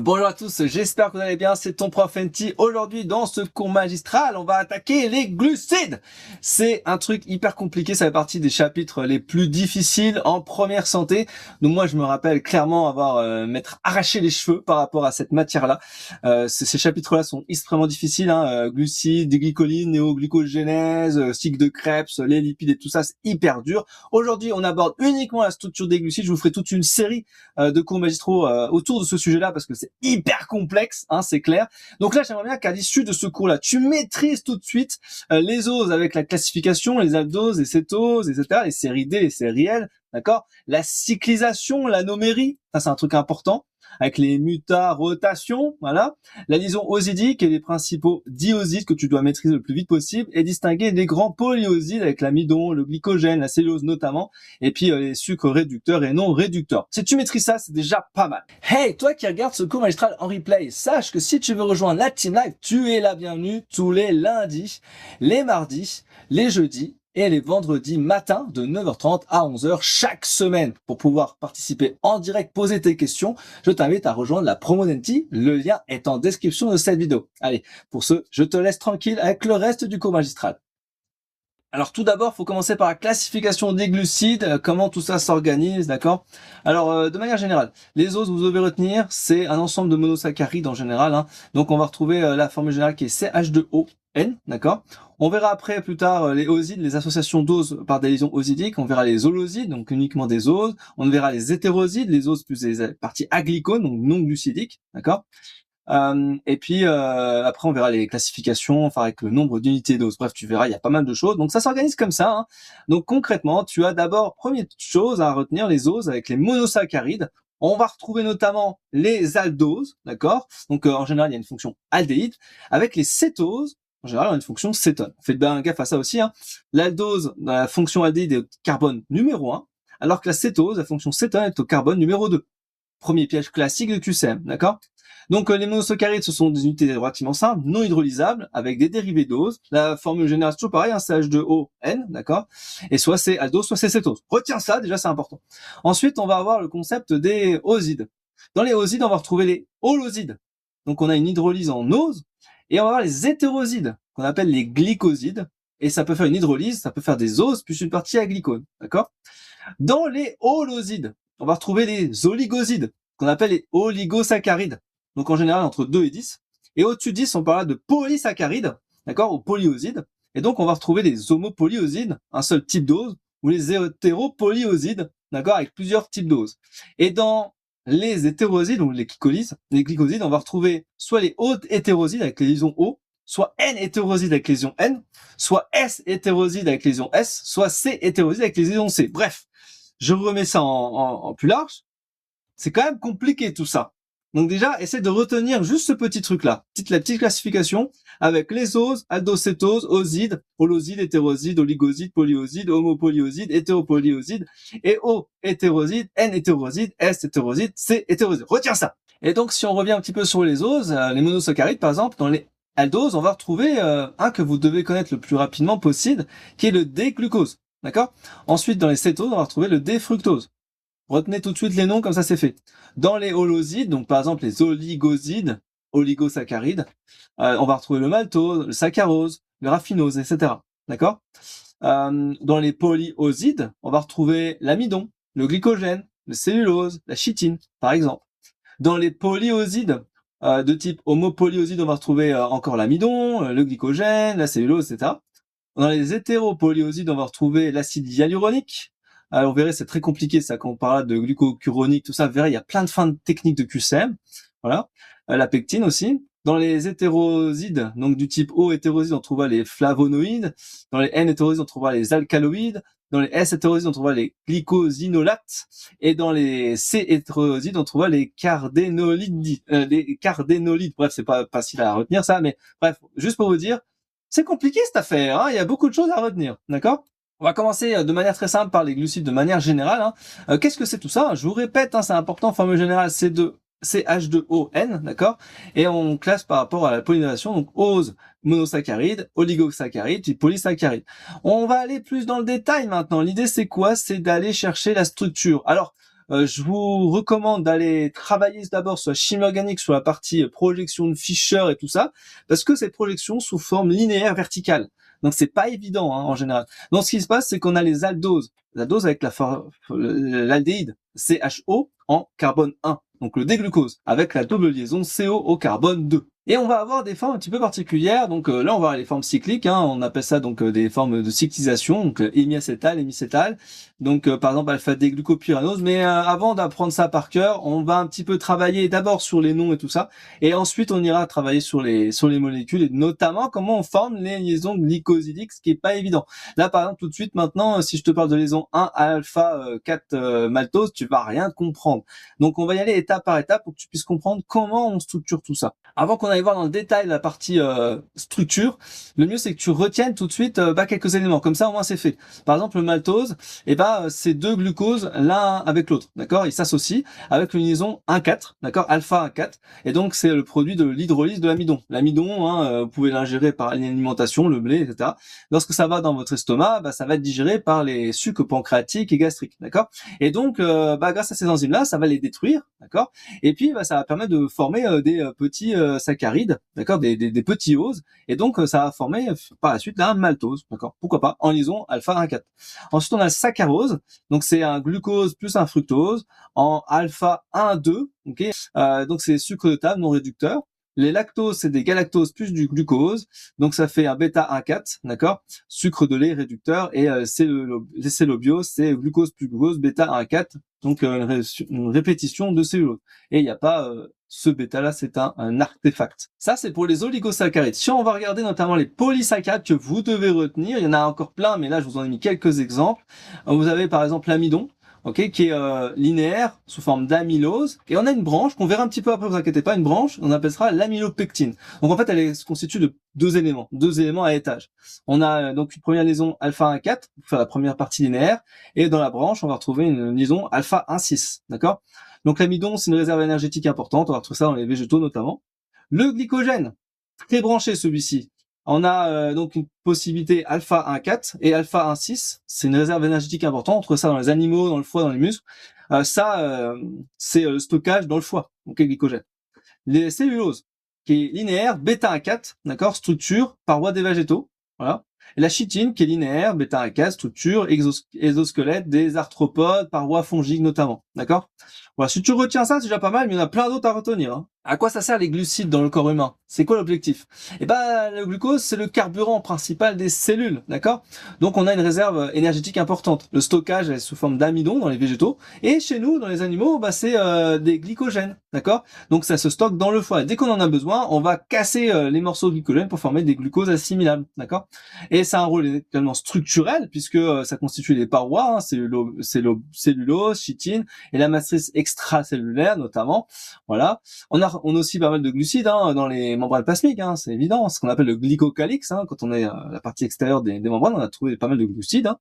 Bonjour à tous, j'espère que vous allez bien, c'est ton prof NT. Aujourd'hui, dans ce cours magistral, on va attaquer les glucides. C'est un truc hyper compliqué, ça fait partie des chapitres les plus difficiles en première santé. Donc moi, je me rappelle clairement m'être arraché les cheveux par rapport à cette matière-là. Ces chapitres-là sont extrêmement difficiles, glucides, diglycolines, néoglycogénèse, cycle de Krebs, les lipides et tout ça, c'est hyper dur. Aujourd'hui, on aborde uniquement la structure des glucides. Je vous ferai toute une série de cours magistraux autour de ce sujet-là parce que c'est hyper complexe, c'est clair. Donc là, j'aimerais bien qu'à l'issue de ce cours-là, tu maîtrises tout de suite les oses avec la classification, les aldoses, les cétoses, etc., les séries D, les séries L, d'accord. La cyclisation, l'anomérie, ça c'est un truc important, avec les mutarotations, voilà. La liaison osidique et les principaux diosides que tu dois maîtriser le plus vite possible et distinguer les grands polyosides avec l'amidon, le glycogène, la cellulose notamment, et puis les sucres réducteurs et non réducteurs. Si tu maîtrises ça, c'est déjà pas mal. Hey, toi qui regardes ce cours magistral en replay, sache que si tu veux rejoindre la Team Live, tu es la bienvenue tous les lundis, les mardis, les jeudis et les vendredis matin de 9h30 à 11h chaque semaine. Pour pouvoir participer en direct, poser tes questions, je t'invite à rejoindre la promo d'NT. Le lien est en description de cette vidéo. Allez, pour ce, je te laisse tranquille avec le reste du cours magistral. Alors tout d'abord, il faut commencer par la classification des glucides, comment tout ça s'organise, d'accord. Alors de manière générale, les oses, vous devez retenir, c'est un ensemble de monosaccharides en général. Donc on va retrouver la formule générale qui est CH2ON, d'accord. On verra après plus tard les osides, les associations d'oses par des liaisons osidiques. On verra les holosides, donc uniquement des oses. On verra les hétérosides, les oses plus les parties aglycones, donc non glucidiques, d'accord. Et puis après on verra les classifications, enfin avec le nombre d'unités doses. Bref, tu verras, il y a pas mal de choses. Donc ça s'organise comme ça. Donc concrètement, tu as d'abord, première chose à retenir, les oses avec les monosaccharides. On va retrouver notamment les aldoses, d'accord. Donc en général, il y a une fonction aldéhyde. Avec les cétoses, en général, on a une fonction cétone. Faites bien gaffe à ça aussi. L'aldose, la fonction aldéhyde est au carbone numéro 1, alors que la cétose, la fonction cétone, est au carbone numéro 2. Premier piège classique de QCM, d'accord. Donc les monosaccharides, ce sont des unités relativement simples, non hydrolysables, avec des dérivés d'ose. La formule générale, c'est toujours pareil, CH2ON, d'accord. Et soit c'est aldose, soit c'est cétose. Retiens ça, déjà c'est important. Ensuite, on va avoir le concept des osides. Dans les osides, on va retrouver les holosides. Donc on a une hydrolyse en ose. Et on va avoir les hétérosides, qu'on appelle les glycosides. Et ça peut faire une hydrolyse, ça peut faire des oses, plus une partie aglycone, d'accord. Dans les holosides, on va retrouver les oligosides, qu'on appelle les oligosaccharides. Donc en général entre 2 et 10. Et au-dessus de 10, on parle de polysaccharides, d'accord, ou polyosides. Et donc on va retrouver les homopolyosides, un seul type d'ose, ou les hétéropolyosides, d'accord, avec plusieurs types d'oses. Et dans les hétérosides, ou les glycosides, on va retrouver soit les hautes hétérosides avec les liaisons O, soit N hétérosides avec les liaisons N, soit S hétérosides avec les liaisons S, soit C hétérosides avec les liaisons C. Bref, je remets ça en plus large. C'est quand même compliqué tout ça. Donc déjà, essaie de retenir juste ce petit truc-là. La petite classification avec les oses, aldocétoses, osides, holosides, hétérosides, oligosides, polyosides, homopolyosides, hétéropolyosides, et O hétérosides, N hétérosides, S hétérosides, C hétérosides. Retiens ça. Et donc, si on revient un petit peu sur les oses, les monosaccharides, par exemple, dans les aldoses, on va retrouver un que vous devez connaître le plus rapidement possible, qui est le D-glucose. D'accord? Ensuite, dans les cétoses, on va retrouver le D-fructose. Retenez tout de suite les noms, comme ça c'est fait. Dans les holosides, donc par exemple les oligosides, oligosaccharides, on va retrouver le maltose, le saccharose, le raffinose, etc. D'accord. Dans les polyosides, on va retrouver l'amidon, le glycogène, le cellulose, la chitine, par exemple. Dans les polyosides de type homopolyoside, on va retrouver encore l'amidon, le glycogène, la cellulose, etc. Dans les hétéropolyosides, on va retrouver l'acide hyaluronique. Alors, vous verrez, c'est très compliqué, ça, quand on parle de glucocuronique, tout ça. Vous verrez, il y a plein de fins de techniques de QCM. Voilà. La pectine aussi. Dans les hétérosides, donc du type O hétéroside, on trouvera les flavonoïdes. Dans les N hétérosides, on trouvera les alcaloïdes. Dans les S hétérosides, on trouvera les glycosinolates. Et dans les C hétérosides, on trouvera les cardénolides. Bref, c'est pas facile à retenir ça, mais bref, juste pour vous dire, c'est compliqué cette affaire, il y a beaucoup de choses à retenir, d'accord? On va commencer de manière très simple par les glucides de manière générale. Qu'est-ce que c'est tout ça? Je vous répète, c'est important, formule générale CH2ON, d'accord? Et on classe par rapport à la polynation, donc ose, monosaccharides, oligosaccharides, puis polysaccharides. On va aller plus dans le détail maintenant. L'idée c'est quoi? C'est d'aller chercher la structure. Alors, je vous recommande d'aller travailler d'abord sur la chimie organique, sur la partie projection de Fischer et tout ça, parce que ces projections sous forme linéaire verticale. Donc c'est pas évident hein, en général. Donc ce qui se passe, c'est qu'on a les aldoses. L'aldose avec l'aldéhyde CHO en carbone 1. Donc le déglucose avec la double liaison CO au carbone 2. Et on va avoir des formes un petit peu particulières. Donc là, on va avoir les formes cycliques. Hein, on appelle ça donc des formes de cyclisation. Donc hémiacétal, hémicétal. Donc par exemple alpha-D-glucopyranose. Mais avant d'apprendre ça par cœur, on va un petit peu travailler d'abord sur les noms et tout ça. Et ensuite, on ira travailler sur les molécules et notamment comment on forme les liaisons glycosidiques, ce qui est pas évident. Là, par exemple, tout de suite maintenant, si je te parle de liaison 1 alpha 4 maltose, tu vas rien comprendre. Donc on va y aller étape par étape pour que tu puisses comprendre comment on structure tout ça. Avant qu'on aille voir dans le détail la partie structure, le mieux c'est que tu retiennes tout de suite quelques éléments. Comme ça au moins c'est fait. Par exemple le maltose, c'est deux glucoses l'un avec l'autre, d'accord? Ils s'associent avec une liaison 1,4, d'accord? Alpha 1,4. Et donc c'est le produit de l'hydrolyse de l'amidon. L'amidon, hein, vous pouvez l'ingérer par l'alimentation, le blé, etc. Lorsque ça va dans votre estomac, ça va être digéré par les sucs pancréatiques et gastriques, d'accord? Et donc grâce à ces enzymes-là, ça va les détruire, d'accord? Et puis ça va permettre de former des petits saccharides, d'accord, des petits oses, et donc ça va former par la suite la maltose, d'accord, pourquoi pas, en liaison alpha 1,4. Ensuite on a le saccharose, donc c'est un glucose plus un fructose en alpha 1,2, ok, donc c'est sucre de table non réducteur. Les lactoses, c'est des galactoses plus du glucose, donc ça fait un bêta 1,4, d'accord, sucre de lait réducteur, et les célobiose, c'est glucose plus glucose, bêta 1,4, donc une répétition de cellulose. Et il n'y a pas ce bêta-là, c'est un artefact. Ça, c'est pour les oligosaccharides. Si on va regarder notamment les polysaccharides que vous devez retenir, il y en a encore plein, mais là, je vous en ai mis quelques exemples. Vous avez par exemple l'amidon, ok, qui est linéaire sous forme d'amylose, et on a une branche qu'on verra un petit peu après, vous inquiétez pas, une branche, on appellera l'amylopectine. Donc en fait, elle se constitue de deux éléments à étage. On a donc une première liaison alpha 1,4 pour faire la première partie linéaire, et dans la branche, on va retrouver une liaison alpha 1,6, d'accord? Donc l'amidon, c'est une réserve énergétique importante, on va retrouver ça dans les végétaux notamment. Le glycogène, très branché celui-ci. On a donc une possibilité alpha 1,4 et alpha 1,6. C'est une réserve énergétique importante. On trouve ça dans les animaux, dans le foie, dans les muscles. C'est le stockage dans le foie, donc le glycogène. Les celluloses, qui est linéaire, bêta 1,4, d'accord, structure, paroi des végétaux, voilà. Et la chitine, qui est linéaire, bêta 1,4, structure, exosquelette des arthropodes, parois fongiques notamment, d'accord. Voilà, si tu retiens ça, c'est déjà pas mal, mais il y en a plein d'autres à retenir. Hein. À quoi ça sert les glucides dans le corps humain? C'est quoi l'objectif? Le glucose, c'est le carburant principal des cellules, d'accord? Donc on a une réserve énergétique importante. Le stockage est sous forme d'amidon dans les végétaux, et chez nous, dans les animaux, c'est des glycogènes, d'accord? Donc ça se stocke dans le foie. Dès qu'on en a besoin, on va casser les morceaux de glycogène pour former des glucoses assimilables, d'accord? Et ça a un rôle également structurel, puisque ça constitue les parois, hein, cellulose, chitine, et la matrice extracellulaire notamment, voilà. On a aussi pas mal de glucides hein, dans les membranes plasmiques, hein, c'est évident, ce qu'on appelle le glycocalyx, hein, quand on est à la partie extérieure des membranes, on a trouvé pas mal de glucides, hein.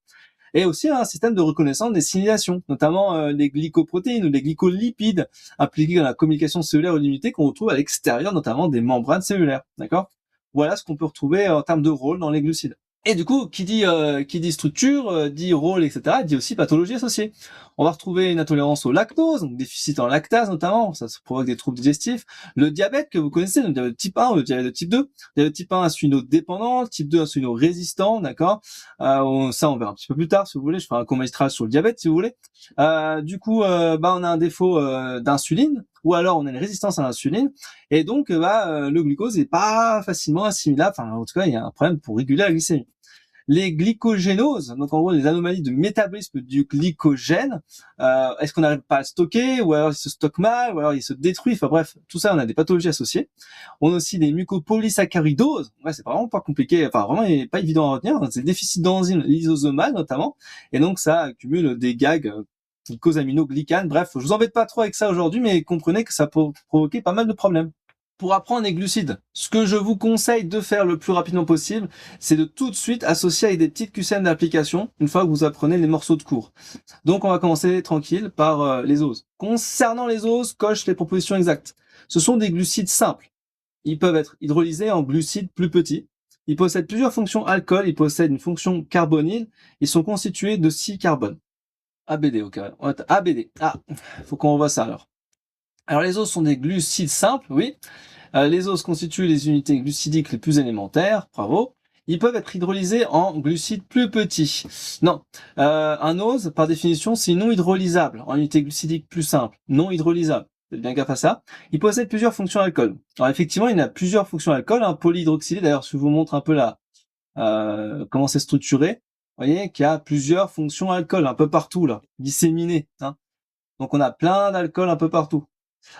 Et aussi un système de reconnaissance des signalations, notamment les glycoprotéines ou les glycolipides impliqués dans la communication cellulaire limitée qu'on retrouve à l'extérieur notamment des membranes cellulaires, d'accord? Voilà ce qu'on peut retrouver en termes de rôle dans les glucides. Et du coup, qui dit structure, dit rôle, etc., dit aussi pathologie associée. On va retrouver une intolérance au lactose, donc déficit en lactase notamment, ça provoque des troubles digestifs. Le diabète que vous connaissez, le diabète de type 1 ou le diabète de type 2. Le diabète de type 1 insulino-dépendant, type 2 insulino-résistant, d'accord. Ça, on verra un petit peu plus tard si vous voulez. Je ferai un cours magistral sur le diabète si vous voulez. On a un défaut d'insuline, ou alors on a une résistance à l'insuline, et donc le glucose n'est pas facilement assimilable. Enfin, en tout cas, il y a un problème pour réguler la glycémie. Les glycogénoses, donc en gros les anomalies de métabolisme du glycogène, est-ce qu'on n'arrive pas à le stocker, ou alors il se stocke mal, ou alors il se détruit, enfin bref, tout ça on a des pathologies associées. On a aussi des mucopolysaccharidoses, ouais, c'est vraiment pas compliqué, enfin vraiment pas évident à retenir, c'est le déficit d'enzymes lysosomales notamment, et donc ça accumule des gags glycosaminoglycanes, bref, je vous embête pas trop avec ça aujourd'hui, mais comprenez que ça peut provoquer pas mal de problèmes. Pour apprendre les glucides, ce que je vous conseille de faire le plus rapidement possible, c'est de tout de suite associer avec des petites QCM d'application une fois que vous apprenez les morceaux de cours. Donc on va commencer tranquille par les oses. Concernant les oses, coche les propositions exactes. Ce sont des glucides simples. Ils peuvent être hydrolysés en glucides plus petits. Ils possèdent plusieurs fonctions alcool, ils possèdent une fonction carbonyle. Ils sont constitués de 6 carbones. ABD, ok. On va ABD. Ah, faut qu'on revoie ça alors. Alors les os sont des glucides simples, oui. Les os constituent les unités glucidiques les plus élémentaires, bravo. Ils peuvent être hydrolysés en glucides plus petits. Non, un ose, par définition, c'est non hydrolysable, en unité glucidique plus simple, non hydrolysable. Faites bien gaffe à ça. Il possède plusieurs fonctions alcool. Alors effectivement, il a plusieurs fonctions alcool, un polyhydroxylé, d'ailleurs, si je vous montre un peu là, comment c'est structuré, vous voyez qu'il y a plusieurs fonctions alcool un peu partout là, disséminées. Hein. Donc on a plein d'alcool un peu partout.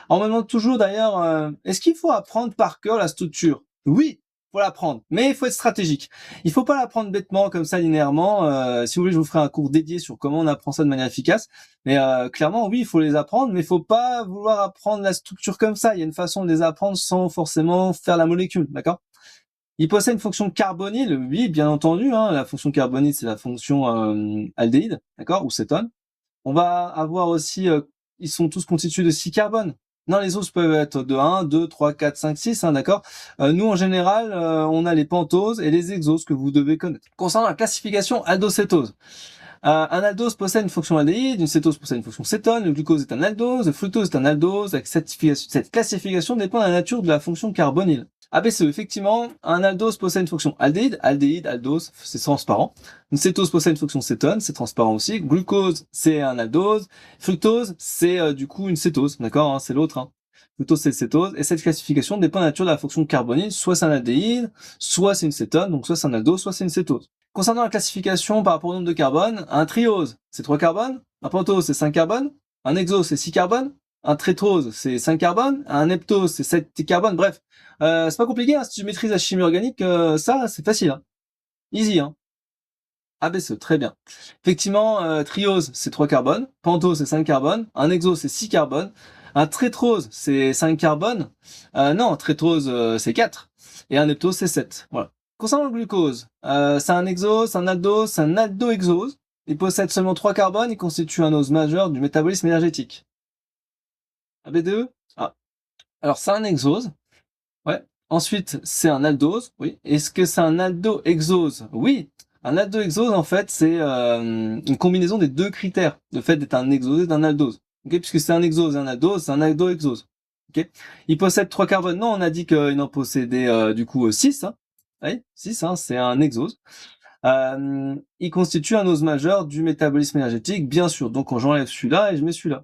On me demande toujours d'ailleurs, est-ce qu'il faut apprendre par cœur la structure? Oui, faut l'apprendre, mais il faut être stratégique. Il faut pas l'apprendre bêtement comme ça linéairement. Si vous voulez, je vous ferai un cours dédié sur comment on apprend ça de manière efficace. Mais clairement, oui, il faut les apprendre, mais il faut pas vouloir apprendre la structure comme ça. Il y a une façon de les apprendre sans forcément faire la molécule, d'accord? Il possède une fonction carbonyle, oui, bien entendu. Hein, la fonction carbonyle, c'est la fonction aldéhyde, d'accord, ou cétone. On va avoir aussi, ils sont tous constitués de 6 carbones. Non, les os peuvent être de 1, 2, 3, 4, 5, 6, hein, d'accord. Nous, en général, on a les pentoses et les hexoses que vous devez connaître. Concernant la classification aldocétose, un aldose possède une fonction aldéhyde, une cétose possède une fonction cétone, le glucose est un aldose, le fructose est un aldose. Cette classification dépend de la nature de la fonction carbonyle. ABCE, effectivement, un aldose possède une fonction aldéhyde, aldose, c'est transparent. Une cétose possède une fonction cétone, c'est transparent aussi. Glucose, c'est un aldose. Fructose, c'est du coup une cétose, d'accord, hein, c'est l'autre. Hein. Fructose, c'est cétose. Et cette classification dépend de la nature de la fonction carbonyle, soit c'est un aldéhyde, soit c'est une cétone, donc soit c'est un aldose, soit c'est une cétose. Concernant la classification par rapport au nombre de carbone, un triose, c'est 3 carbones, un pentose, c'est 5 carbones, un hexose, c'est 6 carbones, un tétrose, c'est 5 carbones, un heptose, c'est 7 carbones, bref. C'est pas compliqué, hein, si tu maîtrises la chimie organique, ça, c'est facile. Hein. Easy, hein. ABC, très bien. Effectivement, triose, c'est 3 carbones, pentose, c'est 5 carbones, un hexose, c'est 6 carbones, un tétrose, c'est 5 carbones, non, tétrose, c'est 4, et un heptose, c'est 7. Voilà. Concernant le glucose, c'est un hexose, un aldose, c'est un aldohexose. Il possède seulement 3 carbones, il constitue un ose majeur du métabolisme énergétique. AB2E? Ah. Alors, c'est un hexose. Ouais. Ensuite, c'est un aldose. Oui. Est-ce que c'est un aldohexose? Oui. Un aldohexose, en fait, c'est une combinaison des deux critères. Le fait d'être un hexose et d'un aldose. Okay, puisque c'est un hexose et un aldose, c'est un aldohexose. Okay. Il possède 3 carbones. Non, on a dit qu'il en possédait du coup 6. Hein. Oui, 6, hein, c'est un hexose. Il constitue un ose majeur du métabolisme énergétique, bien sûr. Donc j'enlève celui-là et je mets celui-là.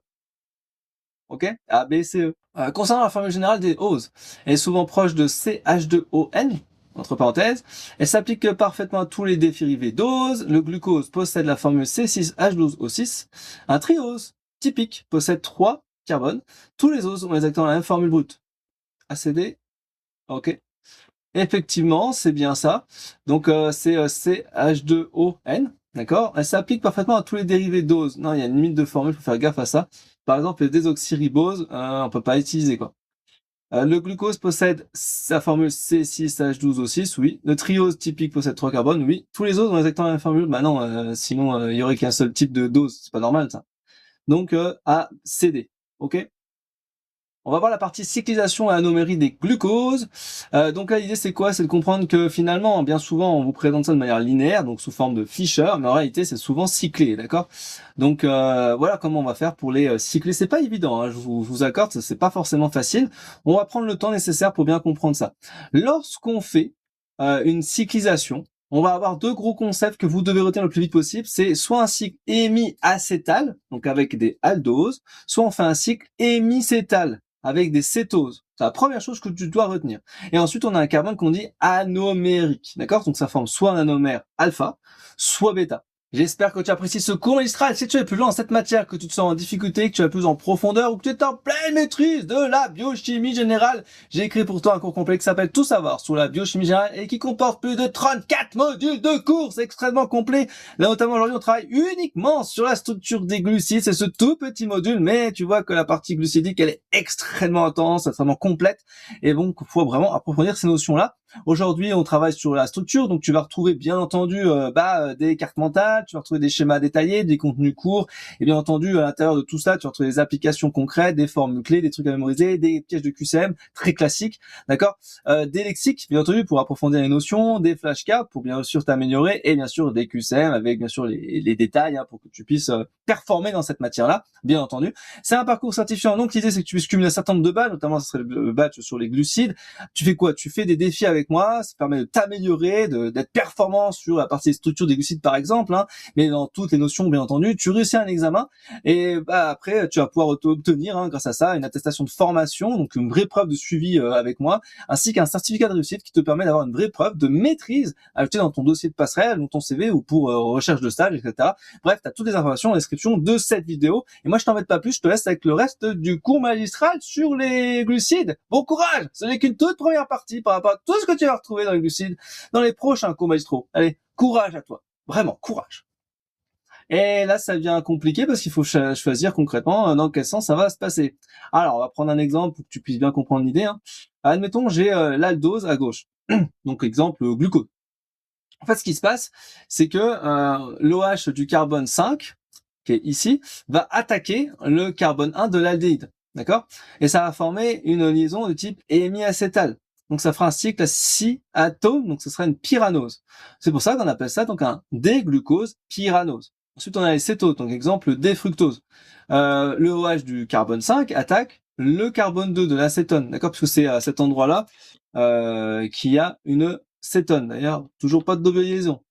Ok, A, B, C, E. Concernant la formule générale des oses, elle est souvent proche de CH2ON, entre parenthèses. Elle s'applique parfaitement à tous les dérivés d'ose. Le glucose possède la formule C6H12O6. Un triose typique possède 3 carbones. Tous les oses ont exactement la même formule brute. ACD, ok. Effectivement, c'est bien ça. Donc c'est CH2ON, d'accord. Elle s'applique parfaitement à tous les dérivés d'ose. Non, il y a une limite de formule, faut faire gaffe à ça. Par exemple, les désoxyriboses, on peut pas utiliser quoi. Le glucose possède sa formule C6H12O6, oui. Le triose typique possède 3 carbones, oui. Tous les autres ont exactement la même formule. Bah non, sinon il y aurait qu'un seul type de dose, c'est pas normal ça. Donc A, C, D, ok. On va voir la partie cyclisation et anomérie des glucoses. Donc là, l'idée, c'est quoi? C'est de comprendre que finalement, bien souvent, on vous présente ça de manière linéaire, donc sous forme de Fischer, mais en réalité, c'est souvent cyclé, d'accord? Donc voilà comment on va faire pour les cycler. C'est pas évident, hein, je vous accorde, c'est pas forcément facile. On va prendre le temps nécessaire pour bien comprendre ça. Lorsqu'on fait une cyclisation, on va avoir deux gros concepts que vous devez retenir le plus vite possible. C'est soit un cycle hémiacétal, donc avec des aldoses, soit on fait un cycle hémicétal, avec des cétoses. C'est la première chose que tu dois retenir. Et ensuite, on a un carbone qu'on dit anomérique. D'accord? Donc ça forme soit un anomère alpha, soit bêta. J'espère que tu apprécies ce cours magistral. Si tu es plus loin dans cette matière, que tu te sens en difficulté, que tu es plus en profondeur ou que tu es en pleine maîtrise de la biochimie générale, j'ai écrit pour toi un cours complet qui s'appelle Tout savoir sur la biochimie générale et qui comporte plus de 34 modules de cours. C'est extrêmement complet. Là, notamment, aujourd'hui, on travaille uniquement sur la structure des glucides. C'est ce tout petit module, mais tu vois que la partie glucidique, elle est extrêmement intense, extrêmement complète. Et donc, il faut vraiment approfondir ces notions-là. Aujourd'hui, on travaille sur la structure, donc tu vas retrouver bien entendu des cartes mentales, tu vas retrouver des schémas détaillés, des contenus courts, et bien entendu à l'intérieur de tout ça, tu vas retrouver des applications concrètes, des formules clés, des trucs à mémoriser, des pièges de QCM très classiques, d'accord, des lexiques bien entendu pour approfondir les notions, des flashcards pour bien sûr t'améliorer, et bien sûr des QCM avec bien sûr les détails pour que tu puisses performer dans cette matière-là, bien entendu. C'est un parcours certifiant. Donc, l'idée, c'est que tu puisses cumuler un certain nombre de badges, notamment, ce serait le badge sur les glucides. Tu fais quoi? Tu fais des défis avec moi. Ça permet de t'améliorer, d'être performant sur la partie structure des glucides, par exemple, hein, mais dans toutes les notions, bien entendu. Tu réussis un examen et après, tu vas pouvoir obtenir, hein, grâce à ça, une attestation de formation, donc une vraie preuve de suivi avec moi, ainsi qu'un certificat de réussite qui te permet d'avoir une vraie preuve de maîtrise ajoutée dans ton dossier de passerelle, dans ton CV ou pour recherche de stage, etc. Bref, tu as toutes les informations en description de cette vidéo. Et moi, je t'embête pas plus, je te laisse avec le reste du cours magistral sur les glucides. Bon courage! Ce n'est qu'une toute première partie par rapport à tout ce que tu vas retrouver dans les glucides dans les prochains cours magistraux. Allez, courage à toi. Vraiment, courage. Et là, ça devient compliqué parce qu'il faut choisir concrètement dans quel sens ça va se passer. Alors, on va prendre un exemple pour que tu puisses bien comprendre l'idée. Hein. Admettons, j'ai l'aldose à gauche. Donc, exemple, glucose. En fait, ce qui se passe, c'est que l'OH du carbone 5, qui est ici, va attaquer le carbone 1 de l'aldéhyde. D'accord? Et ça va former une liaison de type hémiacétal. Donc ça fera un cycle à 6 atomes, donc ce sera une pyranose. C'est pour ça qu'on appelle ça donc un déglucose pyranose. Ensuite, on a les cétoses, donc exemple D-fructose. Le OH du carbone 5 attaque le carbone 2 de l'acétone, d'accord? Parce que c'est à cet endroit-là qu'il y a une cétone. D'ailleurs, toujours pas de double liaison.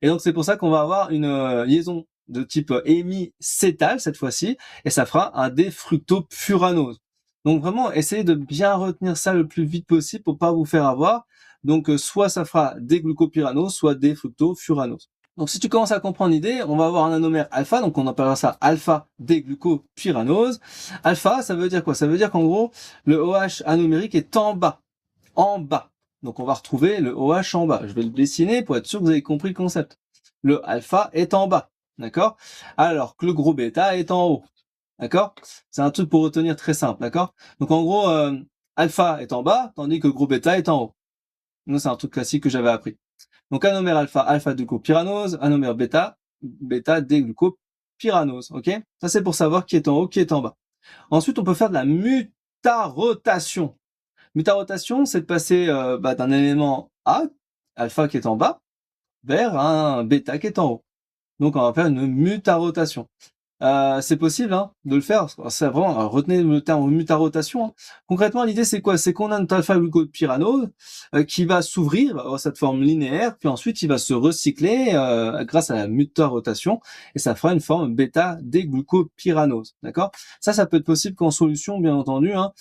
Et donc c'est pour ça qu'on va avoir une liaison de type hémicétal cette fois-ci, et ça fera un D-fructofuranose. Donc vraiment, essayez de bien retenir ça le plus vite possible pour pas vous faire avoir. Donc soit ça fera D-glucopyranose, soit D-fructofuranose. Donc si tu commences à comprendre l'idée, on va avoir un anomère alpha, donc on appellera ça alpha D-glucopyranose. Alpha, ça veut dire quoi? Ça veut dire qu'en gros, le OH anomérique est en bas. En bas. Donc on va retrouver le OH en bas. Je vais le dessiner pour être sûr que vous avez compris le concept. Le alpha est en bas. D'accord? Alors que le gros bêta est en haut. D'accord? C'est un truc pour retenir très simple. D'accord? Donc en gros, alpha est en bas, tandis que le gros bêta est en haut. Donc c'est un truc classique que j'avais appris. Donc anomère alpha, alpha glucopyranose, anomère bêta, bêta déglucopyranose. Ok? Ça c'est pour savoir qui est en haut, qui est en bas. Ensuite, on peut faire de la mutarotation. Mutarotation, c'est de passer d'un élément A, alpha qui est en bas, vers un bêta qui est en haut. Donc on va faire une mutarotation. C'est possible hein, de le faire. C'est vraiment, retenez le terme mutarotation. Hein. Concrètement, l'idée c'est quoi? C'est qu'on a notre alpha-glucopyranose qui va s'ouvrir, va avoir cette forme linéaire, puis ensuite il va se recycler grâce à la mutarotation, et ça fera une forme bêta-D-glucopyranose. D'accord? Ça peut être possible qu'en solution, bien entendu. Hein,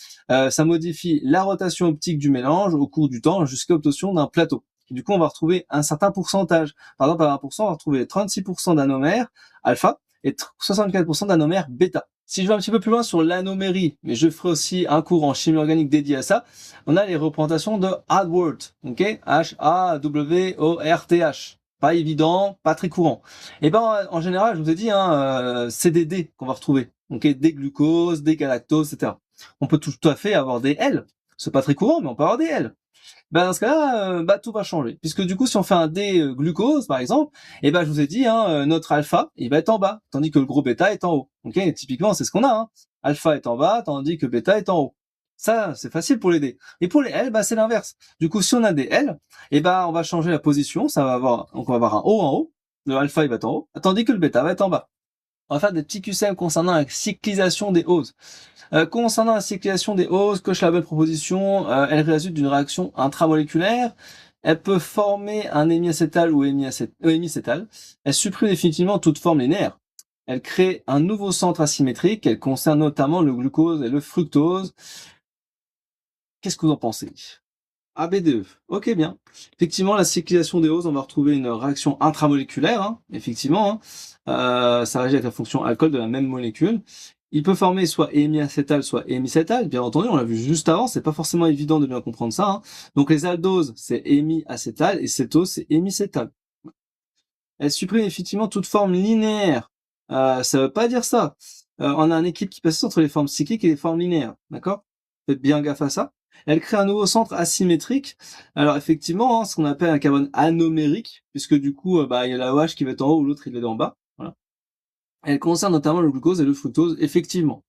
ça modifie la rotation optique du mélange au cours du temps jusqu'à l'obtention d'un plateau. Et du coup, on va retrouver un certain pourcentage. Par exemple, à 1%, on va retrouver 36% d'anomère alpha, et 64% d'anomère bêta. Si je vais un petit peu plus loin sur l'anomérie, mais je ferai aussi un cours en chimie organique dédié à ça, on a les représentations de Haworth, ok? H-A-W-O-R-T-H. Pas évident, pas très courant. Et ben, en général, je vous ai dit, hein, c'est des D qu'on va retrouver. Ok? Des glucoses, des galactoses, etc. On peut tout à fait avoir des L. C'est pas très courant, mais on peut avoir des L. Dans ce cas-là, tout va changer. Puisque du coup, si on fait un D-glucose, par exemple, je vous ai dit, hein, notre alpha, il va être en bas, tandis que le gros bêta est en haut. Ok, typiquement, c'est ce qu'on a. Hein. Alpha est en bas, tandis que bêta est en haut. Ça, c'est facile pour les D. Et pour les L, c'est l'inverse. Du coup, si on a des L, on va changer la position. Donc on va avoir un O en haut. Le alpha, il va être en haut, tandis que le bêta va être en bas. On va faire des petits QCM concernant la cyclisation des oses. Concernant la cyclisation des oses, coche la bonne proposition, elle résulte d'une réaction intramoléculaire. Elle peut former un hémiacétal ou hémicétal. Elle supprime définitivement toute forme linéaire. Elle crée un nouveau centre asymétrique. Elle concerne notamment le glucose et le fructose. Qu'est-ce que vous en pensez? ABDE. Ok, bien. Effectivement, la cyclisation des oses, on va retrouver une réaction intramoléculaire, hein, effectivement. Hein. Ça réagit avec la fonction alcool de la même molécule. Il peut former soit hémiacétal, soit hémicétal. Bien entendu, on l'a vu juste avant, c'est pas forcément évident de bien comprendre ça. Hein. Donc les aldoses, c'est hémiacétal, et cétose, c'est hémicétal. Elle supprime effectivement toute forme linéaire. Ça veut pas dire ça. On a un équilibre qui passe entre les formes cycliques et les formes linéaires. D'accord? Faites bien gaffe à ça. Elle crée un nouveau centre asymétrique. Alors effectivement, hein, ce qu'on appelle un carbone anomérique, puisque du coup, il y a la OH qui va être en haut ou l'autre il est en bas. Voilà. Elle concerne notamment le glucose et le fructose, effectivement.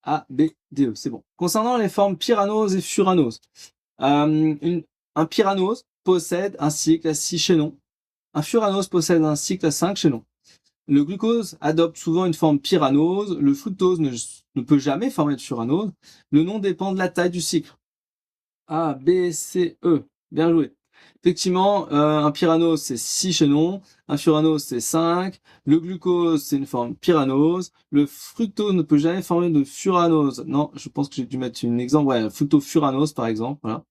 A, B, D, E, c'est bon. Concernant les formes pyranose et furanose, un pyranose possède un cycle à 6 chaînons. Un furanose possède un cycle à 5 chaînons. Le glucose adopte souvent une forme pyranose, le fructose ne peut jamais former de furanose. Le nom dépend de la taille du cycle. A, B, C, E. Bien joué. Effectivement, un pyranose, c'est 6 chaînons. Un furanose, c'est 5. Le glucose, c'est une forme pyranose. Le fructose ne peut jamais former de furanose. Non, je pense que j'ai dû mettre un exemple. Ouais, fructofuranose, par exemple. Voilà.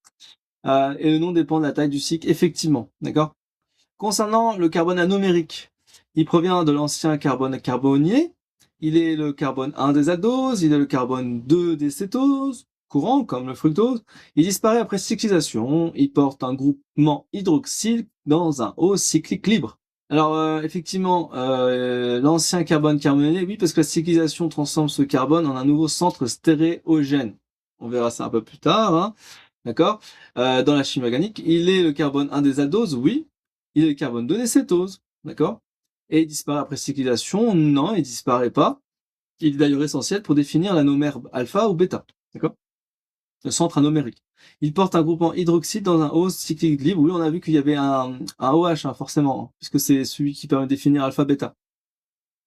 Et le nom dépend de la taille du cycle, effectivement. D'accord? Concernant le carbone anomérique, il provient de l'ancien carbone carbonier. Il est le carbone 1 des aldoses, il est le carbone 2 des cétoses, courant comme le fructose. Il disparaît après cyclisation, il porte un groupement hydroxyle dans un haut cyclique libre. Alors effectivement, l'ancien carbone carbonier, oui, parce que la cyclisation transforme ce carbone en un nouveau centre stéréogène. On verra ça un peu plus tard, hein. D'accord? Dans la chimie organique, il est le carbone 1 des aldoses, oui. Il est le carbone 2 des cétoses, d'accord? Et il disparaît après cyclisation? Non, il disparaît pas. Il est d'ailleurs essentiel pour définir l'anomère alpha ou bêta, d'accord? Le centre anomérique. Il porte un groupement hydroxyde dans un haut cyclique libre. Oui, on a vu qu'il y avait un OH, hein, forcément, hein, puisque c'est celui qui permet de définir alpha-bêta.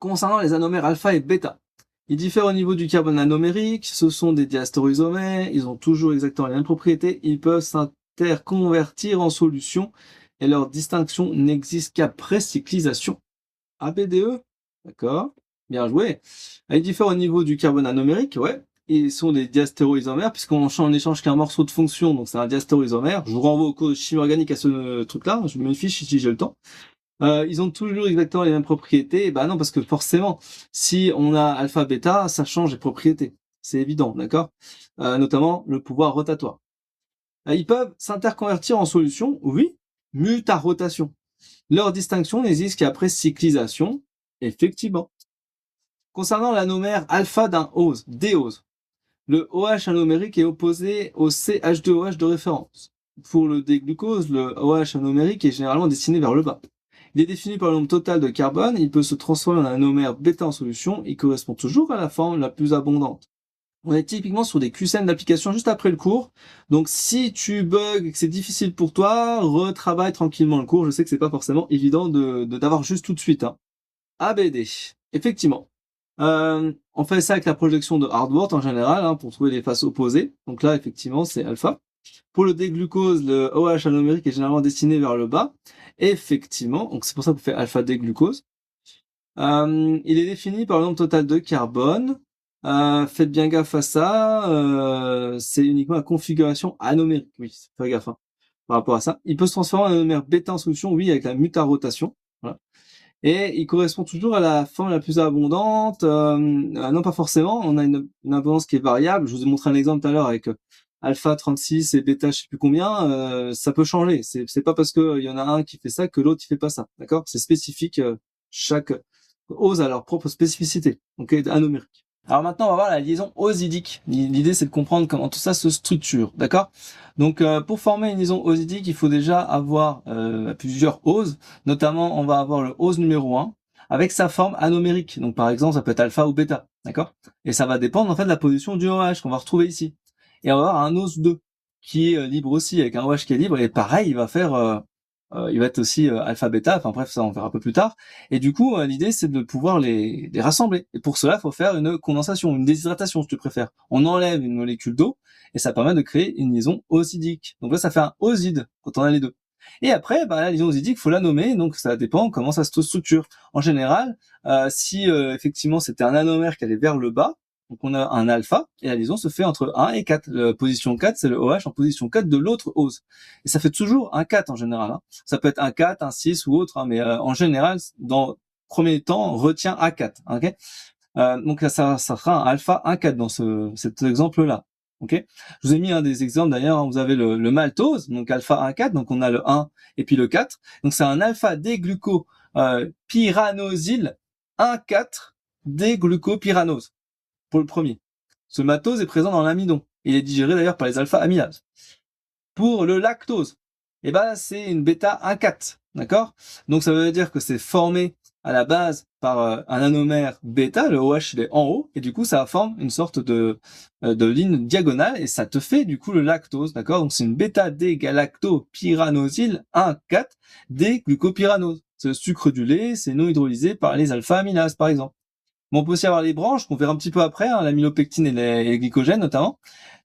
Concernant les anomères alpha et bêta, ils diffèrent au niveau du carbone anomérique, ce sont des diastéréoisomères, ils ont toujours exactement les mêmes propriétés, ils peuvent s'interconvertir en solution et leur distinction n'existe qu'après cyclisation. ABDE, d'accord, bien joué. Ils diffèrent au niveau du carbone anomérique, ouais, ils sont des diastéréoisomères puisqu'on n'échange qu'un morceau de fonction, donc c'est un diastéréoisomère. Je vous renvoie au cours de chimie organique à ce truc-là, je me mets une fiche si j'ai le temps. Ils ont toujours exactement les mêmes propriétés. Bah non, parce que forcément, si on a alpha, bêta, ça change les propriétés. C'est évident, d'accord? Notamment le pouvoir rotatoire. Ils peuvent s'interconvertir en solution, oui, mutarotation. Leur distinction n'existe qu'après cyclisation, effectivement. Concernant l'anomère alpha d'un ose, D-ose, le OH anomérique est opposé au CH2OH de référence. Pour le D-glucose, le OH anomérique est généralement destiné vers le bas. Il est défini par le nombre total de carbone, il peut se transformer en un anomère bêta en solution, il correspond toujours à la forme la plus abondante. On est typiquement sur des QCM d'application juste après le cours, donc si tu bugs et que c'est difficile pour toi, retravaille tranquillement le cours, je sais que c'est pas forcément évident d'avoir juste tout de suite. Hein. ABD, effectivement. On fait ça avec la projection de Hardworth en général, hein, pour trouver les faces opposées, donc là effectivement c'est alpha. Pour le D-glucose, le OH anomérique est généralement destiné vers le bas. Effectivement, donc c'est pour ça qu'on fait alpha-D-glucose. Il est défini par le nombre total de carbone. Faites bien gaffe à ça. C'est uniquement la configuration anomérique. Oui, faites gaffe hein, par rapport à ça. Il peut se transformer en anomère bêta en solution, oui, avec la mutarotation. Voilà. Et il correspond toujours à la forme la plus abondante. Non, pas forcément. On a une abondance qui est variable. Je vous ai montré un exemple tout à l'heure avec alpha 36 et bêta je sais plus combien. Ça peut changer. C'est pas parce que il y en a un qui fait ça que l'autre il fait pas ça. D'accord? C'est spécifique. Chaque ose a leur propre spécificité. Donc anomérique. Alors maintenant, on va voir la liaison osidique. L'idée, c'est de comprendre comment tout ça se structure, d'accord? Donc, pour former une liaison osidique, il faut déjà avoir plusieurs oses. Notamment, on va avoir le ose numéro 1 avec sa forme anomérique. Donc, par exemple, ça peut être alpha ou bêta, d'accord? Et ça va dépendre en fait de la position du OH qu'on va retrouver ici. Et on va avoir un ose 2 qui est libre aussi, avec un OH qui est libre. Et pareil, il va faire il va être aussi alpha bêta, enfin bref ça on verra un peu plus tard, et du coup l'idée c'est de pouvoir les rassembler, et pour cela il faut faire une condensation, une déshydratation si tu préfères. On enlève une molécule d'eau et ça permet de créer une liaison osidique, donc là ça fait un oside quand on a les deux. Et après la liaison osidique faut la nommer, donc ça dépend comment ça se structure. En général si effectivement c'était un anomère qui allait vers le bas, donc on a un alpha, et la liaison se fait entre 1 et 4. La position 4, c'est le OH en position 4 de l'autre ose. Et ça fait toujours un 4 en général. Hein. Ça peut être un 4, un 6 ou autre, hein, mais en général, dans le premier temps, on retient un 4. Okay, donc ça sera un alpha 1,4 dans cet exemple-là. Okay, je vous ai mis des exemples d'ailleurs. Hein, vous avez le maltose, donc alpha 1,4, donc on a le 1 et puis le 4. Donc c'est un alpha D-gluco pyranosyle 1,4 D-glucopyranose. Pour le premier. Ce maltose est présent dans l'amidon. Il est digéré d'ailleurs par les alpha-amylases. Pour le lactose, c'est une bêta 1,4, d'accord? Donc ça veut dire que c'est formé à la base par un anomère bêta, le OH il est en haut, et du coup ça forme une sorte de ligne diagonale, et ça te fait du coup le lactose, d'accord? Donc c'est une bêta D-galactopyranosyle 1,4 D-glucopyranose. c'est le sucre du lait, c'est non hydrolysé par les alpha-amylases, par exemple. Bon, on peut aussi avoir les branches, qu'on verra un petit peu après, hein, l'amylopectine et les glycogènes notamment.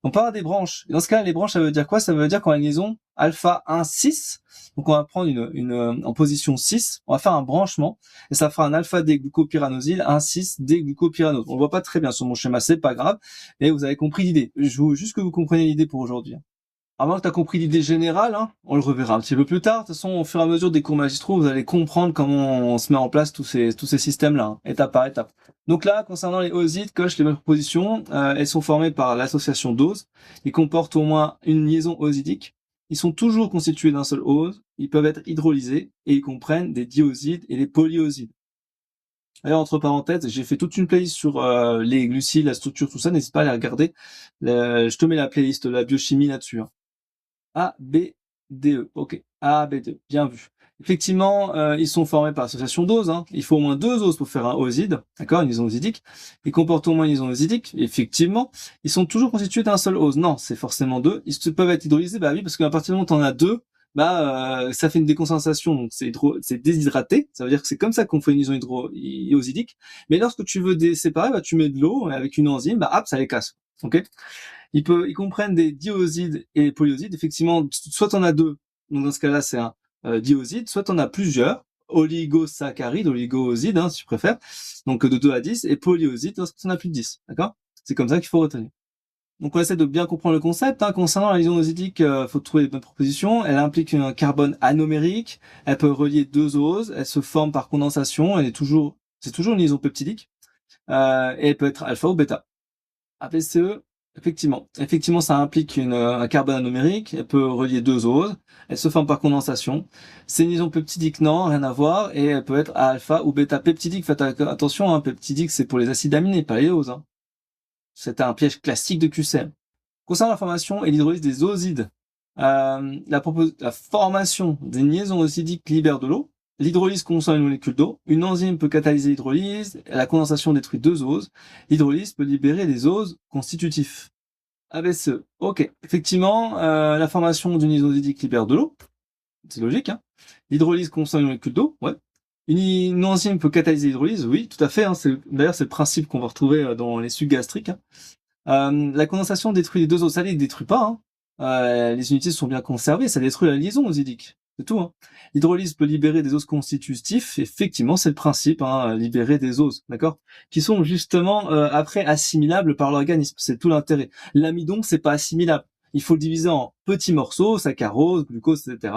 On peut avoir des branches. Et dans ce cas, les branches, ça veut dire quoi? Ça veut dire qu'on a une liaison alpha 1, 6. Donc on va prendre en position 6, on va faire un branchement, et ça fera un alpha-D-glucopyranosyle, 1,6-D-glucopyranose. On le voit pas très bien sur mon schéma, c'est pas grave, mais vous avez compris l'idée. Je veux juste que vous compreniez l'idée pour aujourd'hui. À moins que tu as compris l'idée générale, hein, on le reverra un petit peu plus tard. De toute façon, au fur et à mesure des cours magistraux, vous allez comprendre comment on se met en place tous ces systèmes-là, hein, étape par étape. Donc là, concernant les osides, coche les mêmes propositions. Elles sont formées par l'association d'oses. Ils comportent au moins une liaison osidique. Ils sont toujours constitués d'un seul ose. Ils peuvent être hydrolysés et ils comprennent des diosides et des polyosides. D'ailleurs, entre parenthèses, j'ai fait toute une playlist sur les glucides, la structure, tout ça. N'hésite pas à aller regarder. Je te mets la playlist, la biochimie là-dessus, hein. A, B, D, E. Ok. A, B, D, E. Bien vu. Effectivement, ils sont formés par association d'oses, hein. Il faut au moins 2 oses pour faire un oside. D'accord? Une liaison osidique. Ils comportent au moins une liaison osidique. Effectivement. Ils sont toujours constitués d'un seul ose. Non, c'est forcément 2. Ils peuvent être hydrolysés. Bah oui, parce qu'à partir du moment où t'en as 2, ça fait une déconcentration. Donc, c'est déshydraté. Ça veut dire que c'est comme ça qu'on fait une liaison osidique. Mais lorsque tu veux les séparer, tu mets de l'eau avec une enzyme, hop, ça les casse. Ok? Ils comprennent des diosides et des polyosides. Effectivement, soit on a 2, donc dans ce cas-là, c'est un dioside, soit on a plusieurs, oligosaccharides, oligoosides, hein, si tu préfères, donc de 2 à 10, et polyosides lorsque on a plus de 10, d'accord? C'est comme ça qu'il faut retenir. Donc on essaie de bien comprendre le concept, hein. Concernant la liaison osidique, faut trouver les bonnes propositions. Elle implique un carbone anomérique, elle peut relier 2 oses, elle se forme par condensation, c'est toujours une liaison peptidique, et elle peut être alpha ou bêta. APCE, effectivement, ça implique un carbone anomérique. Elle peut relier 2 oses. Elle se forme par condensation. C'est une liaison peptidique, non, rien à voir. Et elle peut être alpha ou bêta peptidique. Faites attention, hein, peptidique, c'est pour les acides aminés, pas les oses, hein. C'est un piège classique de QCM. Concernant la formation et l'hydrolyse des osides, la formation des liaisons osidiques libère de l'eau. L'hydrolyse consomme une molécule d'eau. Une enzyme peut catalyser l'hydrolyse. La condensation détruit 2 oses. L'hydrolyse peut libérer des oses constitutifs. ABCE. Ok. Effectivement, la formation d'une liaison osidique libère de l'eau. C'est logique, hein. L'hydrolyse consomme une molécule d'eau. Ouais. Une enzyme peut catalyser l'hydrolyse. Oui, tout à fait, hein. D'ailleurs, c'est le principe qu'on va retrouver dans les sucs gastriques, hein. La condensation détruit les 2 oses. Ça les détruit pas, hein. Les unités sont bien conservées. Ça détruit la liaison osidique. C'est tout, hein. L'hydrolyse peut libérer des oses constitutifs. Effectivement, c'est le principe, hein, libérer des oses, d'accord, qui sont justement après assimilables par l'organisme. C'est tout l'intérêt. L'amidon, c'est pas assimilable. Il faut le diviser en petits morceaux, saccharose, glucose, etc.,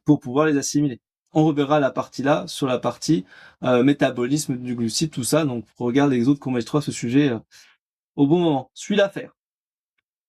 pour pouvoir les assimiler. On reverra la partie là sur la partie métabolisme du glucide, tout ça. Donc, regarde les autres cours magistraux à ce sujet au bon moment. Suis l'affaire.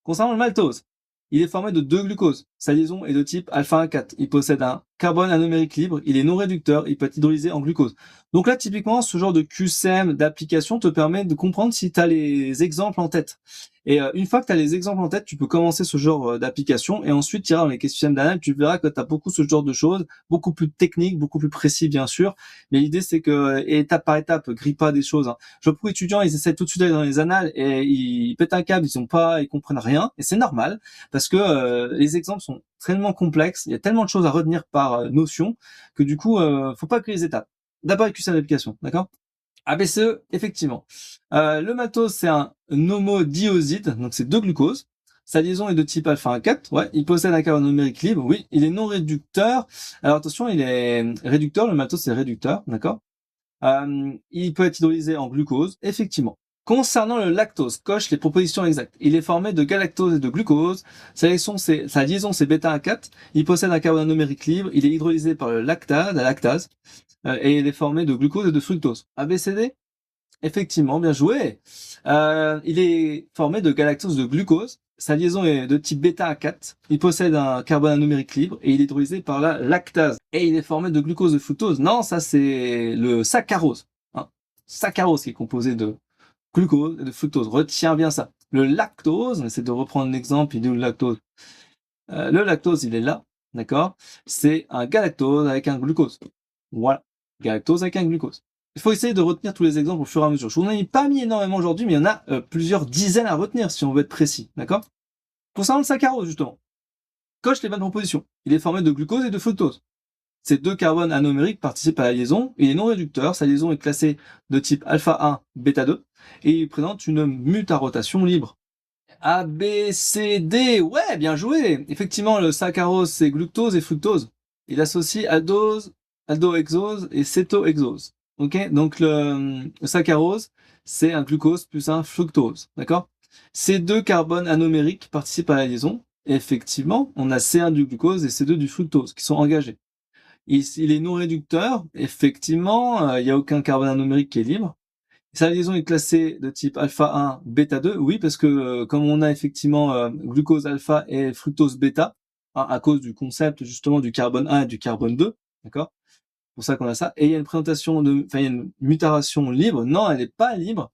Concernant le maltose, il est formé de 2 glucoses. Sa liaison est de type alpha 1,4. Il possède un carbone anomérique libre. Il est non réducteur. Il peut être hydrolysé en glucose. Donc là, typiquement, ce genre de QCM d'application te permet de comprendre si tu as les exemples en tête. Et une fois que tu as les exemples en tête, tu peux commencer ce genre d'application et ensuite tu iras dans les questions d'analyse, tu verras que tu as beaucoup ce genre de choses, beaucoup plus techniques, beaucoup plus précis bien sûr, mais l'idée c'est que étape par étape, grille pas des choses, hein. Je vois beaucoup d'étudiants, ils essaient tout de suite d'aller dans les annales et ils pètent un câble, ils comprennent rien et c'est normal parce que les exemples sont tellement complexes, il y a tellement de choses à retenir par notion que du coup faut pas griller les étapes. D'abord avec QCM d'application, d'accord? ABCE, effectivement. Le maltose, c'est un homodioside, donc c'est 2 glucoses. Sa liaison est de type alpha 1,4. Ouais, il possède un carbone numérique libre. Oui, il est non réducteur. Alors attention, il est réducteur. Le maltose, c'est réducteur, d'accord. Il peut être hydrolysé en glucose, effectivement. Concernant le lactose, coche les propositions exactes. Il est formé de galactose et de glucose. Sa liaison, c'est bêta 1,4. Il possède un carbone numérique libre. Il est hydrolysé par la lactase. Et il est formé de glucose et de fructose. ABCD? Effectivement, bien joué. Il est formé de galactose et de glucose. Sa liaison est de type bêta 4. Il possède un carbone anomérique libre et il est hydrolysé par la lactase. Et il est formé de glucose et de fructose. Non, ça c'est le saccharose, hein. Saccharose qui est composé de glucose et de fructose. Retiens bien ça. Le lactose, on essaie de reprendre l'exemple, il est où le lactose? Le lactose, il est là, d'accord? C'est un galactose avec un glucose. Voilà. Galactose avec un glucose. Il faut essayer de retenir tous les exemples au fur et à mesure. Je vous en ai pas mis énormément aujourd'hui, mais il y en a plusieurs dizaines à retenir si on veut être précis, d'accord? Concernant le saccharose, justement, coche les bonnes propositions. Il est formé de glucose et de fructose. Ces 2 carbones anomériques participent à la liaison, et il est non réducteur, sa liaison est classée de type alpha 1, bêta 2, et il présente une mutarotation libre. A, B, C, D, ouais, bien joué. Effectivement, le saccharose, c'est gluctose et fructose. Il associe aldose, aldohexose et cétohexose. Ok, donc le saccharose, c'est un glucose plus un fructose, d'accord? Ces 2 carbones anomériques participent à la liaison. Et effectivement, on a C1 du glucose et C2 du fructose qui sont engagés. Il est non réducteur, effectivement, il n'y a aucun carbone anomérique qui est libre. Sa liaison est classée de type alpha 1, bêta 2, oui, parce que comme on a effectivement glucose alpha et fructose bêta, hein, à cause du concept justement du carbone 1 et du carbone 2, d'accord? C'est pour ça qu'on a ça. Et il y a une il y a une mutation libre. Non, elle n'est pas libre,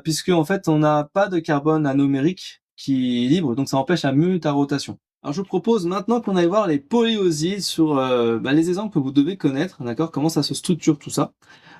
puisque en fait, on n'a pas de carbone anomérique qui est libre, donc ça empêche la mutarotation. Alors je vous propose maintenant qu'on aille voir les polyosides sur les exemples que vous devez connaître, d'accord? Comment ça se structure tout ça.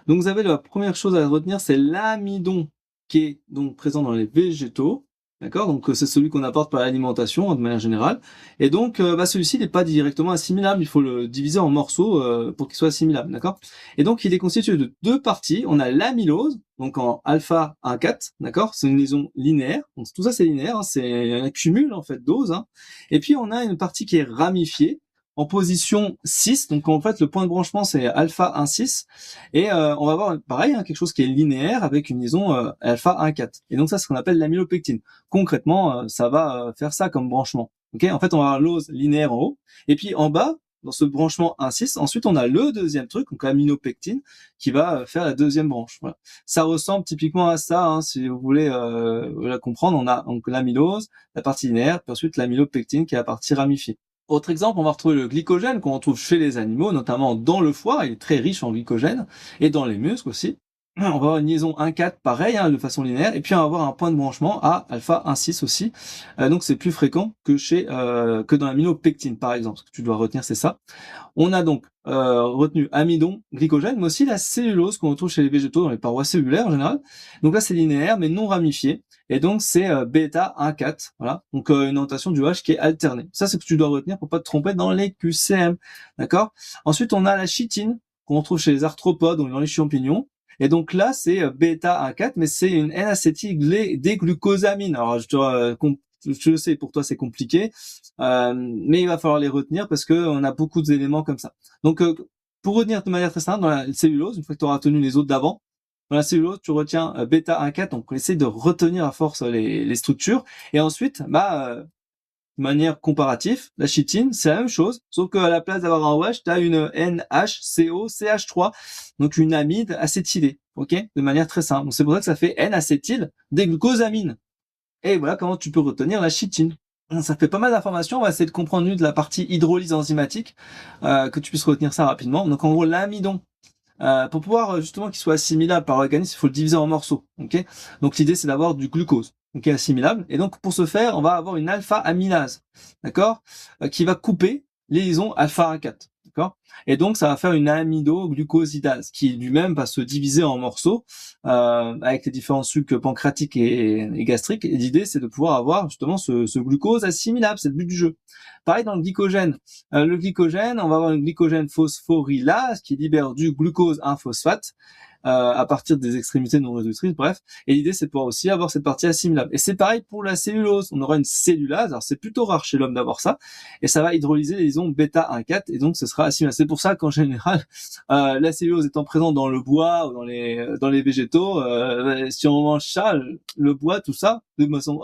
Donc vous avez la première chose à retenir, c'est l'amidon qui est donc présent dans les végétaux, d'accord? Donc c'est celui qu'on apporte par l'alimentation de manière générale. Et donc celui-ci n'est pas directement assimilable, il faut le diviser en morceaux pour qu'il soit assimilable, d'accord? Et donc il est constitué de 2 parties. On a l'amylose, donc en alpha 1,4, d'accord? C'est une liaison linéaire. Donc tout ça c'est linéaire, hein, c'est un cumul en fait dose. Hein. Et puis on a une partie qui est ramifiée en position 6, donc en fait le point de branchement c'est alpha 1,6, et on va avoir pareil, hein, quelque chose qui est linéaire avec une liaison alpha 1,4. Et donc ça c'est ce qu'on appelle l'amylopectine. Concrètement, ça va faire ça comme branchement. Okay, en fait on va avoir l'ose linéaire en haut, et puis en bas, dans ce branchement 1,6, ensuite on a le deuxième truc, donc l'aminopectine, qui va faire la deuxième branche. Voilà. Ça ressemble typiquement à ça, hein, si vous voulez la comprendre, on a donc l'amylose, la partie linéaire, puis ensuite l'amylopectine qui est la partie ramifiée. Autre exemple, on va retrouver le glycogène qu'on retrouve chez les animaux, notamment dans le foie, il est très riche en glycogène, et dans les muscles aussi. On va avoir une liaison 1,4 pareil, hein, de façon linéaire, et puis on va avoir un point de branchement à alpha 1,6 aussi. Donc c'est plus fréquent que que dans l'aminopectine par exemple. Ce que tu dois retenir, c'est ça. On a donc retenu amidon, glycogène, mais aussi la cellulose qu'on retrouve chez les végétaux dans les parois cellulaires en général. Donc là c'est linéaire mais non ramifié, et donc c'est bêta 1,4. Voilà, donc une orientation du H qui est alternée. Ça c'est ce que tu dois retenir pour pas te tromper dans les QCM, d'accord? Ensuite on a la chitine qu'on retrouve chez les arthropodes ou dans les champignons. Et donc là, c'est bêta 1,4, mais c'est une N-acétyl-D-glucosamine. Alors, je sais, pour toi, c'est compliqué, mais il va falloir les retenir parce que on a beaucoup d'éléments comme ça. Donc, pour retenir de manière très simple, dans la cellulose, une fois que tu auras retenu les autres d'avant, dans la cellulose, tu retiens bêta 1,4, donc on essaie de retenir à force les structures. Et ensuite, de manière comparative, la chitine, c'est la même chose, sauf qu'à la place d'avoir un OH, tu as une NHCOCH3, donc une amide acétylée, ok, de manière très simple. Donc c'est pour ça que ça fait N-acétyl-déglucosamine. Et voilà comment tu peux retenir la chitine. Ça fait pas mal d'informations, on va essayer de comprendre de la partie hydrolyse enzymatique, que tu puisses retenir ça rapidement. Donc en gros, l'amidon, pour pouvoir justement qu'il soit assimilable par l'organisme, il faut le diviser en morceaux, ok. Donc l'idée c'est d'avoir du glucose, ok, assimilable. Et donc pour ce faire, on va avoir une alpha-amylase, d'accord, qui va couper les liaisons alpha 1,4, d'accord. Et donc ça va faire une amidoglucosidase qui lui-même va se diviser en morceaux avec les différents sucs pancréatiques et gastriques. Et l'idée c'est de pouvoir avoir justement ce glucose assimilable, c'est le but du jeu. Pareil dans le glycogène. Le glycogène, on va avoir une glycogène phosphorylase qui libère du glucose 1-phosphate à partir des extrémités non réductrices, bref. Et l'idée, c'est de pouvoir aussi avoir cette partie assimilable. Et c'est pareil pour la cellulose. On aura une cellulase. Alors, c'est plutôt rare chez l'homme d'avoir ça. Et ça va hydrolyser les liaisons bêta 1,4. Et donc, ce sera assimilable. C'est pour ça qu'en général, la cellulose étant présente dans le bois ou dans les végétaux, si on mange ça, le bois, tout ça,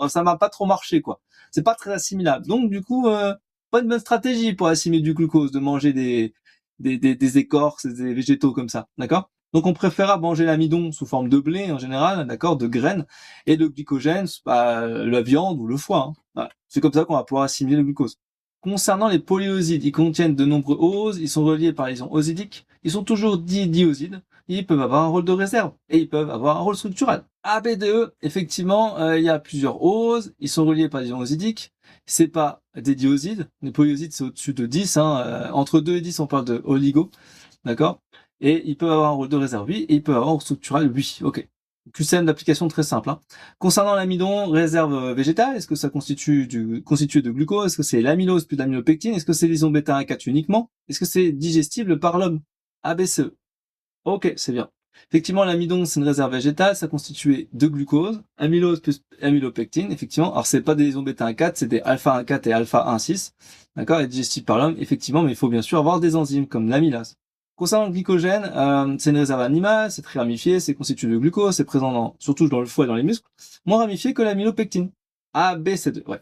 ça m'a pas trop marché, quoi. C'est pas très assimilable. Donc, du coup, pas une bonne stratégie pour assimiler du glucose, de manger des écorces, des végétaux comme ça, d'accord? Donc on préfère manger l'amidon sous forme de blé en général, d'accord, de graines, et le glycogène, la viande ou le foie. Hein. Voilà. C'est comme ça qu'on va pouvoir assimiler le glucose. Concernant les polyosides, ils contiennent de nombreux oses, ils sont reliés par liaison osidique, ils sont toujours diosides, ils peuvent avoir un rôle de réserve, et ils peuvent avoir un rôle structural. A, B, D, E, effectivement, il y a plusieurs oses, ils sont reliés par liaison osidique, c'est pas des diosides, les polyosides c'est au-dessus de 10, hein, entre 2 et 10 on parle de oligo, d'accord, et ils peuvent avoir un rôle de réserve, oui, et ils peuvent avoir un rôle structural, oui, ok. QCM d'application très simple. Hein. Concernant l'amidon, réserve végétale, est-ce que ça constitue de glucose? Est-ce que c'est l'amylose plus l'amylopectine? Est-ce que c'est l'isomètre bêta 1 4 uniquement? Est-ce que c'est digestible par l'homme? ABCE. Ok, c'est bien. Effectivement, l'amidon, c'est une réserve végétale, ça constitue de glucose, amylose plus amylopectine, effectivement. Alors, c'est pas des isomètre bêta 1 4, c'est des alpha 1 4 et alpha 1 6. D'accord? Et digestible par l'homme, effectivement, mais il faut bien sûr avoir des enzymes comme l'amylase. Concernant le glycogène, c'est une réserve animale, c'est très ramifié, c'est constitué de glucose, c'est présent surtout dans le foie et dans les muscles, moins ramifié que l'amylopectine. A, B, C2, ouais.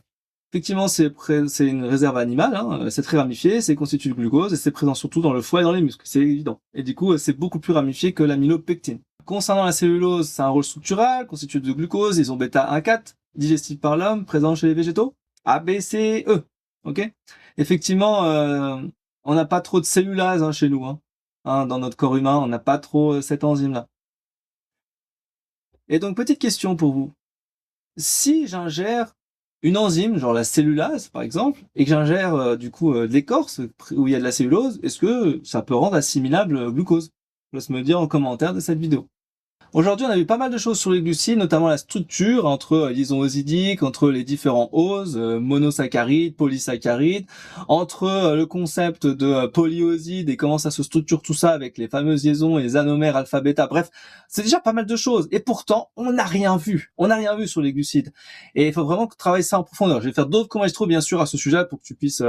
Effectivement, c'est une réserve animale, hein, c'est très ramifié, c'est constitué de glucose et c'est présent surtout dans le foie et dans les muscles, c'est évident. Et du coup, c'est beaucoup plus ramifié que l'amylopectine. Concernant la cellulose, c'est un rôle structural, constitué de glucose, ils ont bêta 1 4, digestible par l'homme, présent chez les végétaux. A, B, C, E. Ok? Effectivement, on n'a pas trop de cellulase chez nous. Dans notre corps humain, on n'a pas trop cette enzyme-là. Et donc, petite question pour vous. Si j'ingère une enzyme, genre la cellulase par exemple, et que j'ingère de l'écorce où il y a de la cellulose, est-ce que ça peut rendre assimilable glucose? Laisse me dire en commentaire de cette vidéo. Aujourd'hui, on a vu pas mal de choses sur les glucides, notamment la structure entre liaison osidique, entre les différents oses, monosaccharides, polysaccharides, entre le concept de polyoside et comment ça se structure tout ça avec les fameuses liaisons et les anomères alpha-bêta. Bref, c'est déjà pas mal de choses. Et pourtant, on n'a rien vu. On n'a rien vu sur les glucides. Et il faut vraiment travailler ça en profondeur. Je vais faire d'autres cours magistraux, bien sûr, à ce sujet pour que tu puisses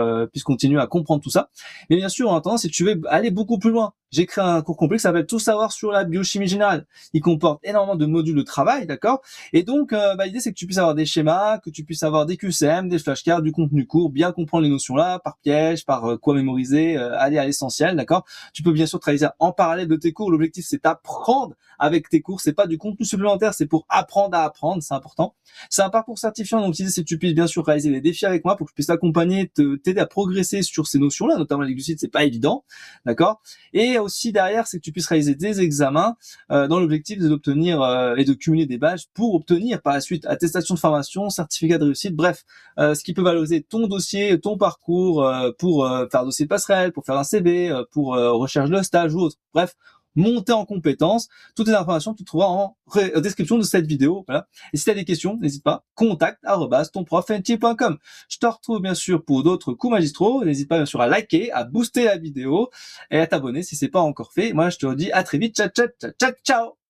continuer à comprendre tout ça. Mais bien sûr, en attendant, si tu veux aller beaucoup plus loin, j'ai créé un cours complet qui s'appelle Tout savoir sur la biochimie générale. Il comporte énormément de modules de travail, d'accord? Et donc, l'idée, c'est que tu puisses avoir des schémas, que tu puisses avoir des QCM, des flashcards, du contenu court, bien comprendre les notions là, par piège, par quoi mémoriser, aller à l'essentiel, d'accord? Tu peux bien sûr travailler ça en parallèle de tes cours. L'objectif, c'est d'apprendre avec tes cours. C'est pas du contenu supplémentaire, c'est pour apprendre à apprendre, c'est important. C'est un parcours certifiant, donc l'idée, c'est que tu puisses bien sûr réaliser des défis avec moi pour que je puisse t'accompagner, t'aider à progresser sur ces notions-là, notamment les glucides, c'est pas évident, d'accord? Et aussi derrière, c'est que tu puisses réaliser des examens dans l'objectif d'obtenir et de cumuler des badges pour obtenir par la suite attestation de formation, certificat de réussite, bref, ce qui peut valoriser ton dossier, ton parcours pour faire dossier de passerelle, pour faire un CV, pour recherche de stage ou autre. Bref, monter en compétences. Toutes les informations, tu trouveras en description de cette vidéo. Voilà. Et si tu as des questions, n'hésite pas, contact@tonprofnt.com. Je te retrouve bien sûr pour d'autres cours magistraux. N'hésite pas bien sûr à liker, à booster la vidéo et à t'abonner si c'est pas encore fait. Moi, je te dis à très vite. Ciao, ciao, ciao, ciao.